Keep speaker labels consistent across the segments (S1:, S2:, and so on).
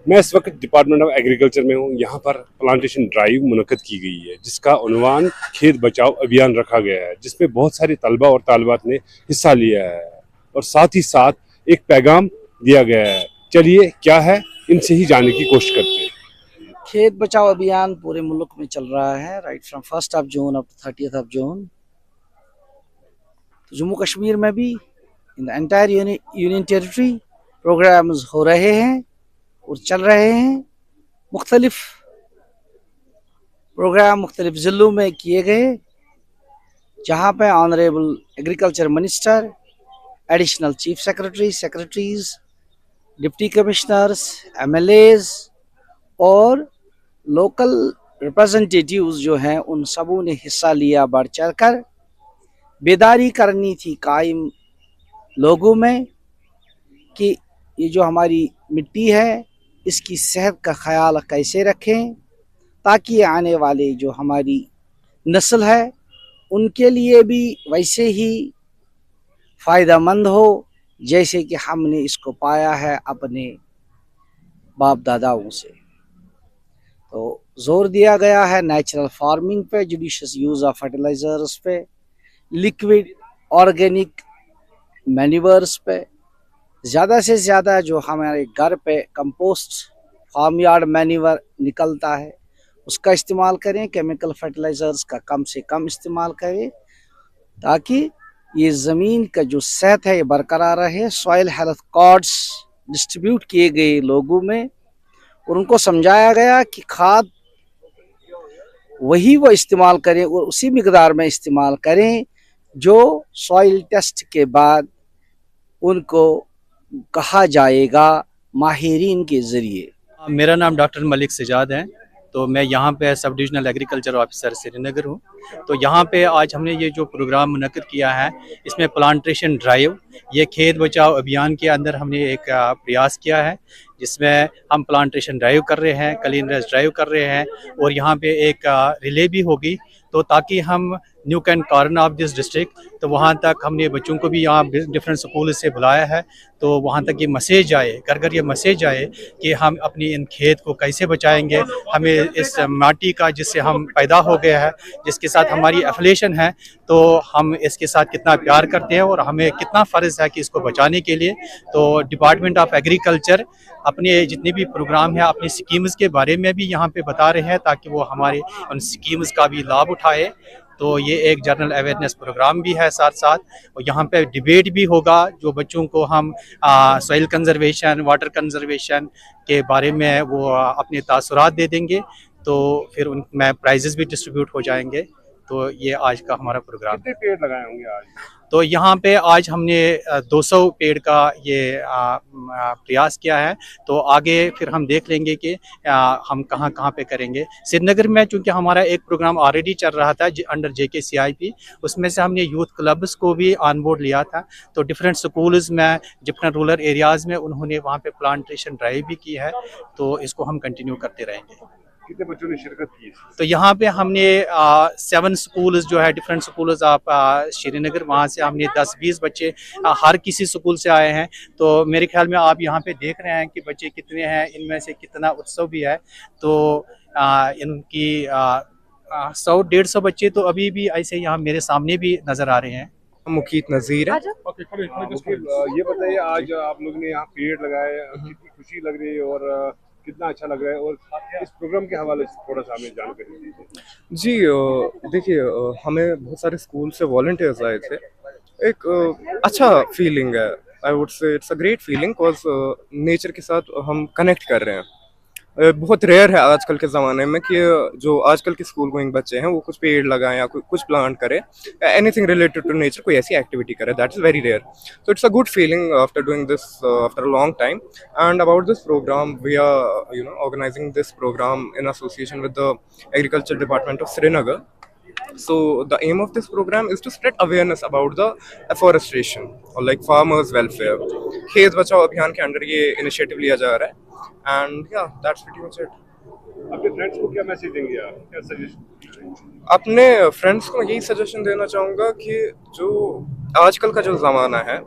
S1: मैं इस वक्त डिपार्टमेंट ऑफ एग्रीकल्चर में हूँ। यहाँ पर प्लांटेशन ड्राइव मुनक्कद की गई है, जिसका उन्वान खेत बचाओ अभियान रखा गया है, जिसमें बहुत सारे तलबा और तालिबात ने हिस्सा लिया है और साथ ही साथ एक पैगाम दिया गया है। चलिए क्या है, इनसे ही जानने की कोशिश करते हैं।
S2: खेत बचाओ अभियान पूरे मुल्क में चल रहा है, right from 1 June up to 30 June. तो जम्मू कश्मीर में भी in the entire union territory programmes हो रहे हैं और चल रहे हैं। मुख्तलिफ प्रोग्राम मुख्तलिफ ज़िलों में किए गए, जहाँ पे honourable agriculture minister, additional chief secretary, secretaries, deputy commissioners, MLAs और लोकल रिप्रेजेंटेटिव्स जो हैं उन सबों ने हिस्सा लिया। बढ़ चढ़ कर बेदारी करनी थी कायम लोगों में कि ये जो हमारी मिट्टी है इसकी सेहत का ख्याल कैसे रखें, ताकि आने वाले जो हमारी नस्ल है उनके लिए भी वैसे ही फ़ायदेमंद हो जैसे कि हमने इसको पाया है अपने बाप दादाओं से। तो जोर दिया गया है नेचुरल फार्मिंग पे, जुडिशियस यूज़ ऑफ फर्टिलाइजर्स पे, लिक्विड ऑर्गेनिक मैन्यूवर्स पे, ज़्यादा से ज़्यादा जो हमारे घर पे कंपोस्ट फार्म यार्ड मैन्यूवर निकलता है उसका इस्तेमाल करें। केमिकल फर्टिलाइजर्स का कम से कम इस्तेमाल करें ताकि ये ज़मीन का जो सेहत है ये बरकरार रहे। सॉइल हेल्थ कार्ड्स डिस्ट्रीब्यूट किए गए लोगों में और उनको समझाया गया कि खाद वही वो इस्तेमाल करें और उसी मिकदार में इस्तेमाल करें जो सॉइल टेस्ट के बाद उनको कहा जाएगा माहिरीन के ज़रिए।
S3: मेरा नाम डॉक्टर मलिक सजाद है। तो मैं यहाँ पे sub divisional agriculture officer Srinagar हूँ। तो यहाँ पे आज हमने ये जो प्रोग्राम मुनक्किद किया है, इसमें प्लांटेशन ड्राइव, ये खेत बचाओ अभियान के अंदर हमने एक प्रयास किया है, जिसमें हम प्लांटेशन ड्राइव कर रहे हैं, क्लीननेस ड्राइव कर रहे हैं और यहाँ पे एक रिले भी होगी। तो ताकि हम new cantt corner of this district, तो वहाँ तक हमने बच्चों को भी यहाँ डिफरेंट स्कूल से बुलाया है। तो वहाँ तक ये मैसेज जाए, घर घर ये मैसेज जाए कि हम अपनी इन खेत को कैसे बचाएंगे, हमें इस माटी का जिससे हम पैदा हो गया है, जिसके साथ हमारी एफिलिएशन है, तो हम इसके साथ कितना प्यार करते हैं और हमें कितना फ़र्ज़ है कि इसको बचाने के लिए। तो डिपार्टमेंट ऑफ एग्रीकल्चर अपने जितने भी प्रोग्राम है, अपनी स्कीम्स के बारे में भी यहाँ पे बता रहे हैं ताकि वो हमारे उन स्कीम्स का भी लाभ उठाए। तो ये एक जनरल अवेयरनेस प्रोग्राम भी है साथ साथ, और यहाँ पे डिबेट भी होगा जो बच्चों को हम सॉइल कंजर्वेशन, वाटर कंजर्वेशन के बारे में वो अपने तासुरात दे देंगे। तो फिर उनमें प्राइजेस भी डिस्ट्रीब्यूट हो जाएंगे। तो ये आज का हमारा प्रोग्राम।
S1: कितने पेड़ लगाए होंगे आज?
S3: तो यहाँ पे आज हमने 200 पेड़ का ये प्रयास किया है। तो आगे फिर हम देख लेंगे कि हम कहाँ कहाँ पे करेंगे। श्रीनगर में चूँकि हमारा एक प्रोग्राम ऑलरेडी चल रहा था अंडर JKCIP, उसमें से हमने यूथ क्लब्स को भी ऑन बोर्ड लिया था। तो डिफरेंट स्कूल्स में, डिफरेंट रूरल एरियाज़ में उन्होंने वहाँ पे प्लांटेशन ड्राइव भी की है। तो इसको हम कंटिन्यू करते रहेंगे।
S1: कितने बच्चों ने शिरकत की?
S3: तो यहाँ पे हमने 7 स्कूल्स जो है, डिफरेंट स्कूल्स ऑफ श्रीनगर, वहाँ से हमने 10-20 बच्चे हर किसी स्कूल से आए हैं। तो मेरे ख्याल में आप यहाँ पे देख रहे हैं कि बच्चे कितने हैं, इनमें से कितना उत्सव भी है। तो इनकी 100-150 बच्चे तो अभी भी ऐसे यहाँ मेरे सामने भी नज़र आ रहे हैं।
S4: मुकीत नज़ीर है।
S1: ये बताइए, आज आप लोग ने यहाँ पेड़ लगाए, कितनी खुशी लग रही है और कितना अच्छा लग रहा है, और इस प्रोग्राम के हवाले से थोड़ा सा हमें जानकारी दीजिए।
S4: जी देखिए, हमें बहुत सारे स्कूल से वॉलंटियर्स आए थे। एक अच्छा फीलिंग है, आई वुड से it's a great feeling, because nature के साथ हम कनेक्ट कर रहे हैं। बहुत रेयर है आजकल के ज़माने में कि जो आजकल के स्कूल गोइंग बच्चे हैं वो कुछ पेड़ लगाएं या कुछ प्लांट करें, एनीथिंग रिलेटेड टू नेचर, कोई ऐसी एक्टिविटी करे, that is very rare. So it's a good feeling after doing this after a long time. And about this program, we are organizing this program in association with the Agriculture Department of Srinagar. So the aim of this program is to spread awareness about the afforestation or like farmers welfare. खेत बचाओ अभियान के under ये initiative लिया जा रहा है, and yeah, that's pretty much it.
S1: अपने फ्रेंड्स को क्या मैसेज देंगे आप, क्या सजेशन?
S4: अपने फ्रेंड्स को यही सजेशन देना चाहूँगा कि जो आजकल का जो ज़माना है,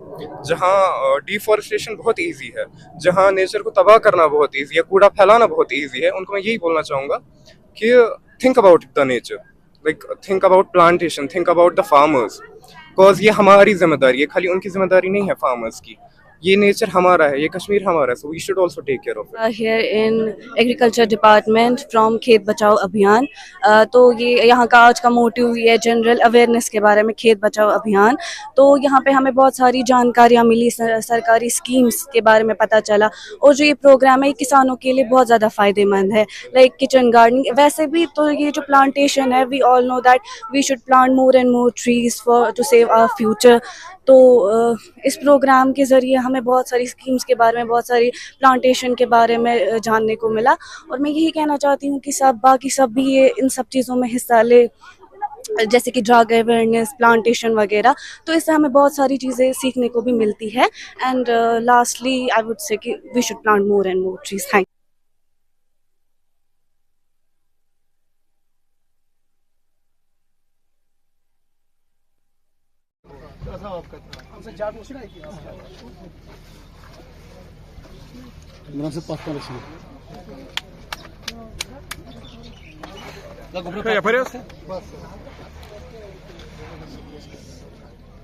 S4: जहाँ डिफॉरेस्टेशन बहुत इजी है, जहाँ नेचर को तबाह करना बहुत इजी है, कूड़ा फैलाना बहुत इजी है, उनको मैं यही बोलना चाहूँगा कि think about the nature, like think about plantation, think about the farmers, because ये हमारी जिम्मेदारी है, खाली उनकी जिम्मेदारी नहीं है फार्मर्स की। ये नेचर हमारा है, ये कश्मीर हमारा है, so we should also take care of it.
S5: Here in Agriculture Department from खेत बचाओ अभियान। तो ये यहाँ का आज का मोटिव ये जनरल अवेयरनेस के बारे में, खेत बचाओ अभियान। तो यहाँ पे हमें बहुत सारी जानकारियाँ मिली, सरकारी स्कीम्स के बारे में पता चला, और जो ये प्रोग्राम है ये किसानों के लिए बहुत ज़्यादा फ़ायदेमंद है, लाइक किचन गार्डनिंग। वैसे भी तो ये जो प्लांटेशन है, we all know that we should plant more and more trees for to save our future. तो इस प्रोग्राम के ज़रिए हमें बहुत सारी स्कीम्स के बारे में, बहुत सारी प्लांटेशन के बारे में जानने को मिला। और मैं यही कहना चाहती हूँ कि बाकी सब भी ये इन सब चीज़ों में हिस्सा ले, जैसे कि ड्रग अवेयरनेस, प्लांटेशन वगैरह। तो इससे हमें बहुत सारी चीज़ें सीखने को भी मिलती है। And lastly I would say कि we should plant more and more trees. Thank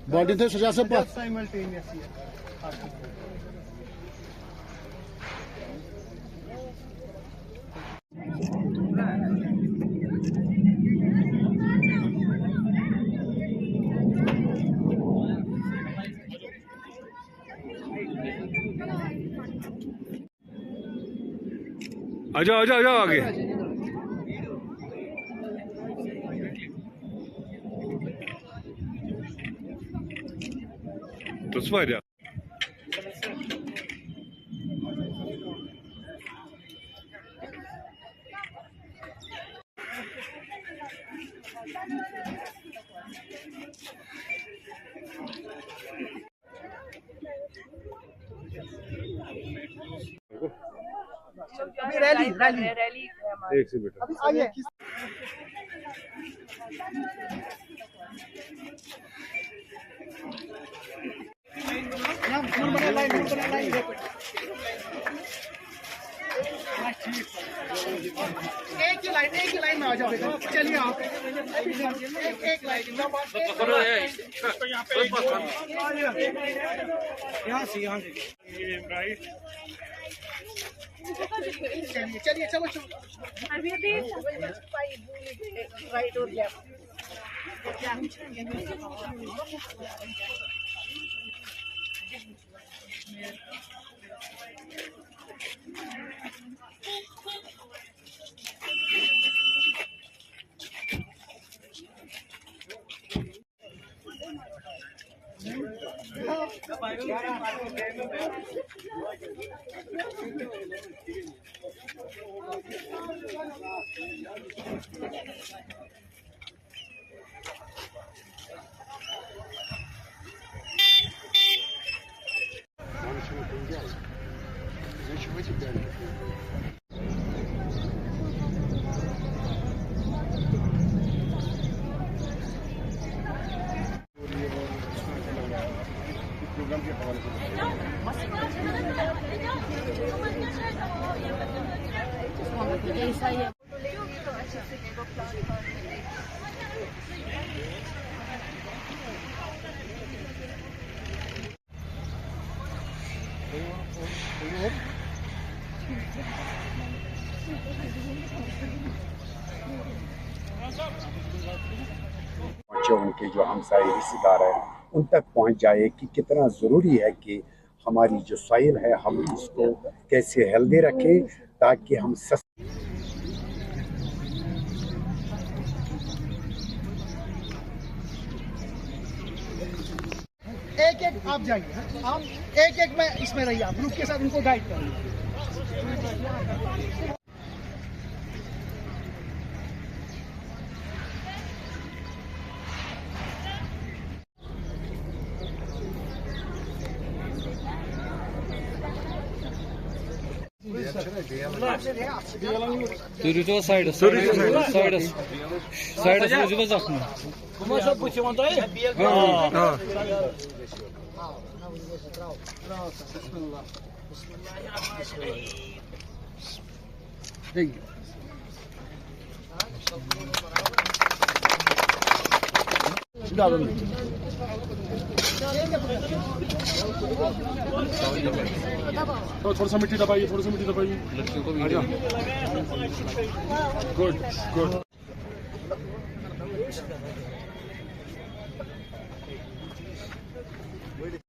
S6: body थे सजा से पास
S1: आ जाओ आगे। तो स्वागत।
S2: रैली
S1: एक से बेटा
S6: एक ही लाइन में आ जाओ बेटा, चलिए आप एक लाइन यहाँ से चलिए चलो राइट और लेफ्ट।
S7: पहुँचे, उनके जो हमसाये रिश्तेदार हैं उन तक पहुँच जाए कि कितना ज़रूरी है कि हमारी जो सॉइल है हम उसको कैसे हेल्दी रखें ताकि हम
S6: एक एक आप जाइए, आप एक एक में इसमें रहिए, आप ग्रुप के साथ उनको गाइड करिए।
S1: थोड़ा सा मिट्टी दबाइए, थोड़ा सा मिट्टी दबाइए। लड़कियों को भी गुड गुड।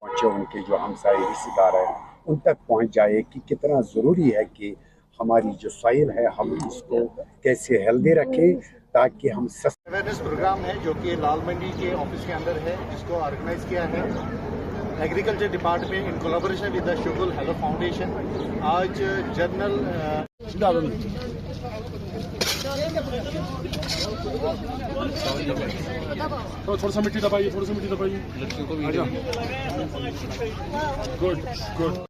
S7: पहुँचे उनके जो हमसाए रिश्तेदार हैं उन तक पहुँच जाए कि कितना ज़रूरी है कि हमारी जो सॉइल है हम इसको कैसे हेल्दी रखें ताकि हम
S8: अवेयरनेस प्रोग्राम है जो कि लाल मंडी के ऑफिस के अंदर है, जिसको ऑर्गेनाइज किया है agriculture department in collaboration with the शुगुल हेल्थ फाउंडेशन। आज जनरल
S1: थोड़ा सा मिट्टी दबाइए, थोड़ा सा मिट्टी दबाइए। लड़कियों को भी गुड गुड।